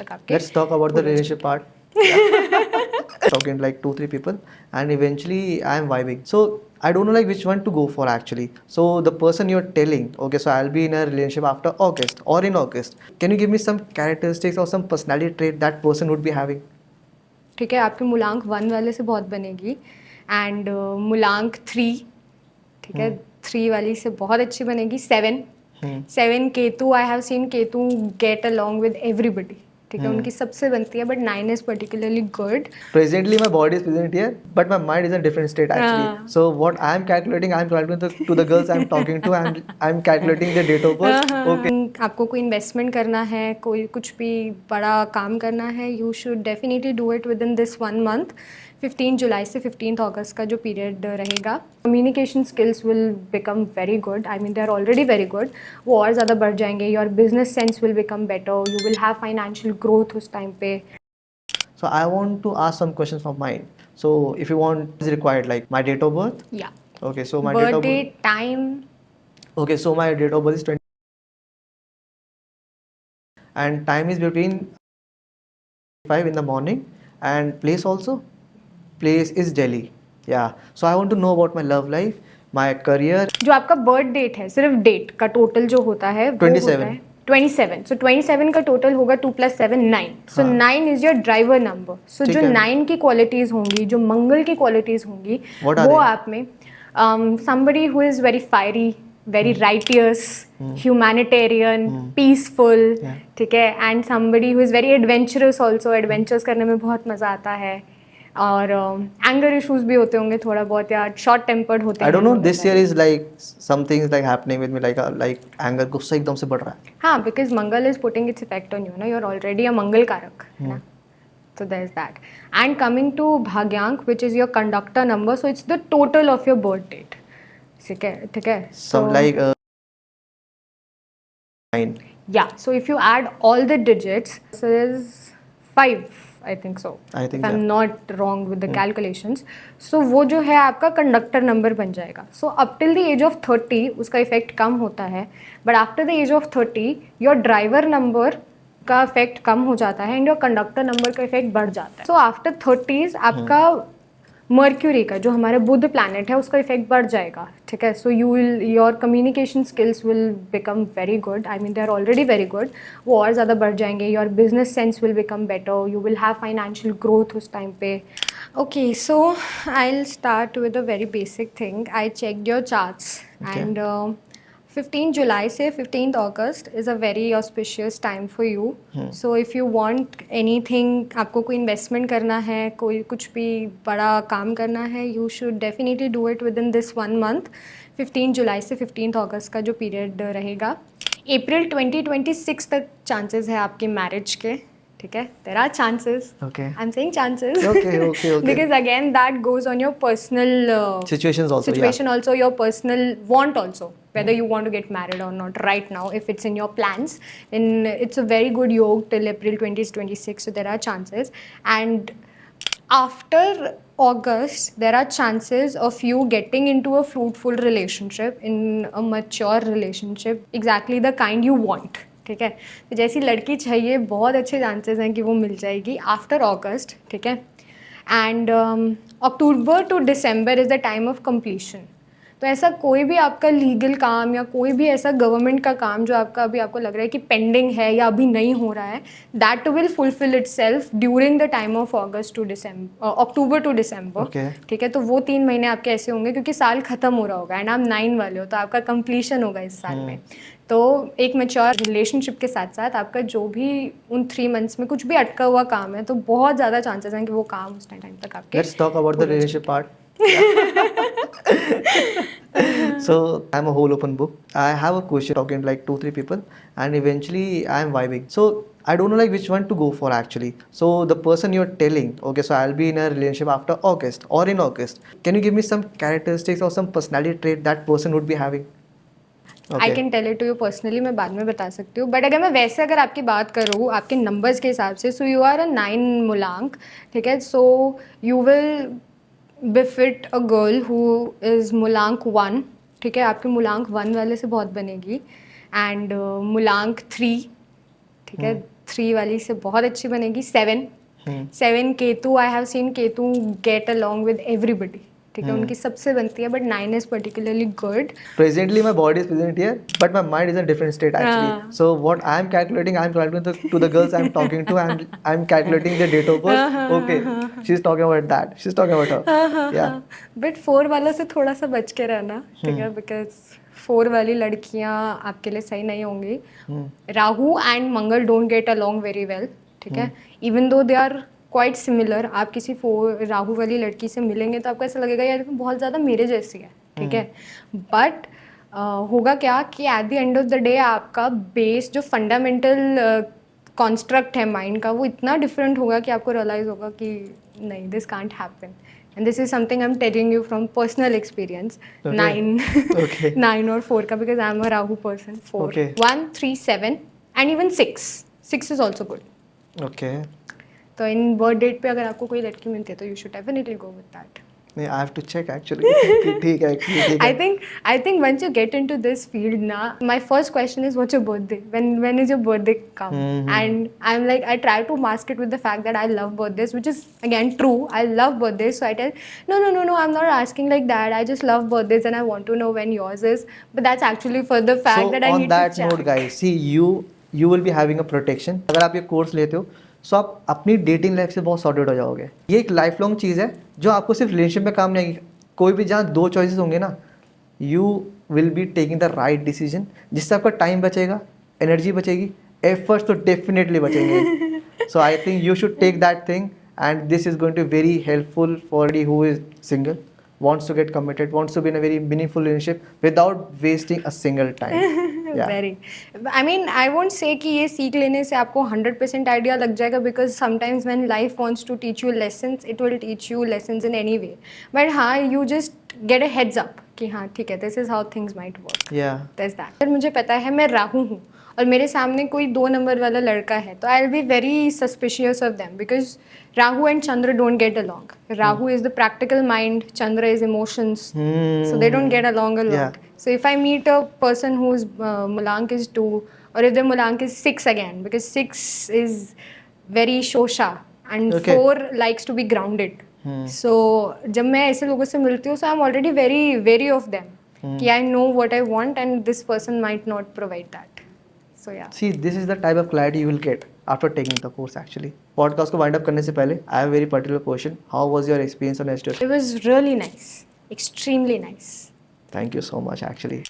तक आपके. Let's talk about the relationship part. Talking like 2-3 people, and eventually I'm vibing. So I don't know like which one to go for actually. So the person you're telling, okay, so I'll be in a relationship after August or in August. Can you give me some characteristics or some personality trait that person would be having? ठीक है, आपके मूलांक 1 वाले से बहुत बनेगी and मूलांक 3, ठीक है, 3 वाली से बहुत अच्छी बनेगी. 7 Ketu, I have seen Ketu get along with everybody, ठीक है, उनकी सबसे बनती है. But 9 is particularly good. Presently, my body is present here, but my mind is in a different state actually. So what I'm calculating to the girls I'm talking to, and I'm calculating their date of birth. Okay. आपको कोई investment करना है, कोई कुछ भी बड़ा काम करना है, you should definitely do it within this 1 month. 15 जुलाई से 15 अगस्त का जो पीरियड रहेगा. Communication skills will become very good. I mean they are already very good. वो और ज़्यादा बढ़ जाएंगे. Your business sense will become better. You will have financial growth उस टाइम पे. So I want to ask some questions from mine. So if you want, is required like my date of birth? या Okay, so my date of birthday birth. Time. Okay, so my date of birth is 20, and time is between 5 in the morning, and place also. Place is Delhi. Yeah. So I want to know about my love life, my career. जो आपका birth date है, सिर्फ date का total जो होता है वो 27. होता है 27. सो 27 का टोटल होगा 2 + 7 9. So 9 is your driver number. So ठीक जो है. 9 की क्वालिटीज होंगी, जो मंगल की क्वालिटीज होंगी, What are वो they? आप में somebody who is very fiery, very righteous, humanitarian, peaceful, Yeah. ठीक है, and somebody who is very adventurous also. Adventures करने में बहुत मज़ा आता है. और एंगर इश्यूज भी होते होंगे थोड़ा बहुत, या शॉर्ट टेम्पर्ड होते I हैं. don't know. लोग This वगैरह. year is like some things like happening with me, like anger गुस्सा एकदम से बढ़ रहा है. हाँ, because Mangal is putting its effect on you ना. यू आर ऑलरेडी अ मंगल कारक, है ना. So there's that. And coming to Bhagyank, which is your conductor number, so it's the total of your birth date. ठीक है, ठीक है. Some like 9. Yeah. So if you add all the digits, so there's 5, I think so. I think if I'm yeah. not wrong with the calculations. So वो जो है आपका conductor number बन जाएगा. So up till the age of 30 उसका effect कम होता है, but after the age of 30 your driver number का इफेक्ट कम हो जाता है एंड योर कंडक्टर नंबर का इफेक्ट बढ़ जाता है. सो आफ्टर 30s आपका मर्क्यूरी का, जो हमारे बुध प्लैनेट है, उसका इफेक्ट बढ़ जाएगा. ठीक है. So you will, your communication skills will become very good. I mean they are already very good. वो और ज़्यादा बढ़ जाएंगे. Your business sense will become better. You will have financial growth उस टाइम पे. Okay, so I will start with a very basic thing. I check your charts and 15 जुलाई से 15 August is a very auspicious time for you. So if you want anything, आपको कोई investment करना है, कोई कुछ भी बड़ा काम करना है, you should definitely do it within this 1 month. 15 जुलाई से 15 अगस्त का जो पीरियड रहेगा. अप्रैल 2026 तक चांसेस है आपके मैरिज के. ठीक है. There are chances. Okay. I am saying chances. Okay. Because again that goes on your personal Situations also. situation, also your personal want also, whether you want to get married or not right now. If it's in your plans, then it's a very good yog till April 2026, so there are chances. And after August there are chances of you getting into a fruitful relationship, in a mature relationship, exactly the kind you want. ठीक है. तो जैसी लड़की चाहिए, बहुत अच्छे chances हैं कि वो मिल जाएगी आफ्टर अगस्त. ठीक है. And October to December is the time of completion. तो ऐसा कोई भी आपका लीगल काम या कोई भी ऐसा गवर्नमेंट का काम जो आपका अभी आपको लग रहा है कि पेंडिंग है या अभी नहीं हो रहा है, that will fulfil itself during the time of August to December, October to December. Okay. ठीक है. तो वो 3 महीने आपके ऐसे होंगे क्योंकि साल खत्म हो रहा होगा एंड आप 9 वाले हो, तो आपका कंप्लीशन होगा इस साल में. तो एक मैच्योर रिलेशनशिप के साथ साथ आपका जो भी उन 3 मंथ्स में कुछ भी अटका हुआ काम है, तो बहुत ज़्यादा चांसेस हैं कि वो काम उस टाइम तक आपके. Let's talk about the relationship part. So I'm a whole open book. I have a question talking to like 2-3 people, and eventually I'm vibing. So I don't know like which one to go for actually. So the person you're telling, okay, so I'll be in a relationship after August or in August. Can you give me some characteristics or some personality trait that person would be having? I can tell it to you personally. मैं बाद में बता सकती हूँ. But अगर मैं वैसे अगर आपकी बात करूँ आपके नंबर्स के हिसाब से, सो यू आर अ 9 मूलांक. ठीक है. So you will befit a girl who is मूलांक 1. ठीक है. आपके मूलांक 1 वाले से बहुत बनेगी. एंड मूलांक 3, ठीक है, 3 वाली से बहुत अच्छी बनेगी. 7 Ketu, I have seen Ketu get along with everybody. ठीक है, उनकी सबसे बनती है, but 9 is particularly good. Presently, my body is present here, but my mind is in a different state actually. So what I'm calculating to the girls I'm talking to, I'm calculating their date of birth. Okay, she's talking about that. She's talking about her. Yeah. But 4 वालों से थोड़ा सा बच के रहना, ठीक है, because 4 वाली लड़कियां आपके लिए सही नहीं होंगी. Rahu and Mangal don't get along very well. ठीक है, even though they are quite similar. आप किसी राहु वाली लड़की से मिलेंगे तो आपको ऐसा लगेगा यार बहुत ज़्यादा मेरे जैसी है. ठीक है, बट होगा क्या कि at the end of the day आपका बेस जो फंडामेंटल कॉन्स्ट्रक्ट है माइंड का, वो इतना डिफरेंट होगा कि आपको रियलाइज़ होगा कि नहीं, this can't happen. And this is something I'm telling you from personal experience. Okay. 9 Okay. 9 or 4 का, because I'm a Rahu person. 4 Okay. 1 3 7 and even 6 is also good. Okay. तो इन बर्थ डेट पे अगर आपको कोई लड़की मिलती है तो you should definitely go with that. नहीं, I have to check actually. ठीक है, actually ठीक है. I think once you get into this field na, my first question is what's your birthday? When is your birthday come? And I'm like, I try to mask it with the fact that I love birthdays, which is again true. I love birthdays, so I tell no, I'm not asking like that. I just love birthdays and I want to know when yours is. But that's actually for the fact that I on need that to check. note guys, see you will be having a protection. अगर आप ये course लेते हो सो आप अपनी dating life से बहुत sorted हो जाओगे. ये एक लाइफ लॉन्ग चीज़ है जो आपको सिर्फ रिलेशनशिप में काम नहीं आएगी. कोई भी जहाँ 2 चॉइसेस होंगे ना, you will be taking the right decision, जिससे आपका टाइम बचेगा, एनर्जी बचेगी, एफर्ट्स तो डेफिनेटली बचेंगे. So I think you should take that thing and this is going to very helpful for the who is single, wants to get committed, wants to be in a very meaningful relationship without wasting a single time. Yeah. Very. I mean, I won't say कि ये सीख लेने से आपको 100% idea लग जाएगा, because sometimes when life wants to teach you lessons, it will teach you lessons in any way. But हाँ, you just get a heads up कि हाँ ठीक है, this is how things might work. Yeah. There's that. अगर मुझे पता है मैं राहु हूँ और मेरे सामने कोई 2 नंबर वाला लड़का है, तो I will be very suspicious of them, because Rahu and Chandra don't get along. Rahu is the practical mind, Chandra is emotions, so they don't get along a lot. Yeah. So if I meet a person whose Mulank is 2, or if their Mulank is 6 again, because 6 is very shosha and Okay. 4 likes to be grounded. So जब मैं ऐसे लोगों से मिलती हूँ, so I'm already very wary of them. कि I know what I want and this person might not provide that. So yeah. See, this is the type of clarity you will get after taking the course actually. Podcast को wind up करने से पहले I have a very particular question. How was your experience on Astro? It was really nice. Extremely nice. Thank you so much actually.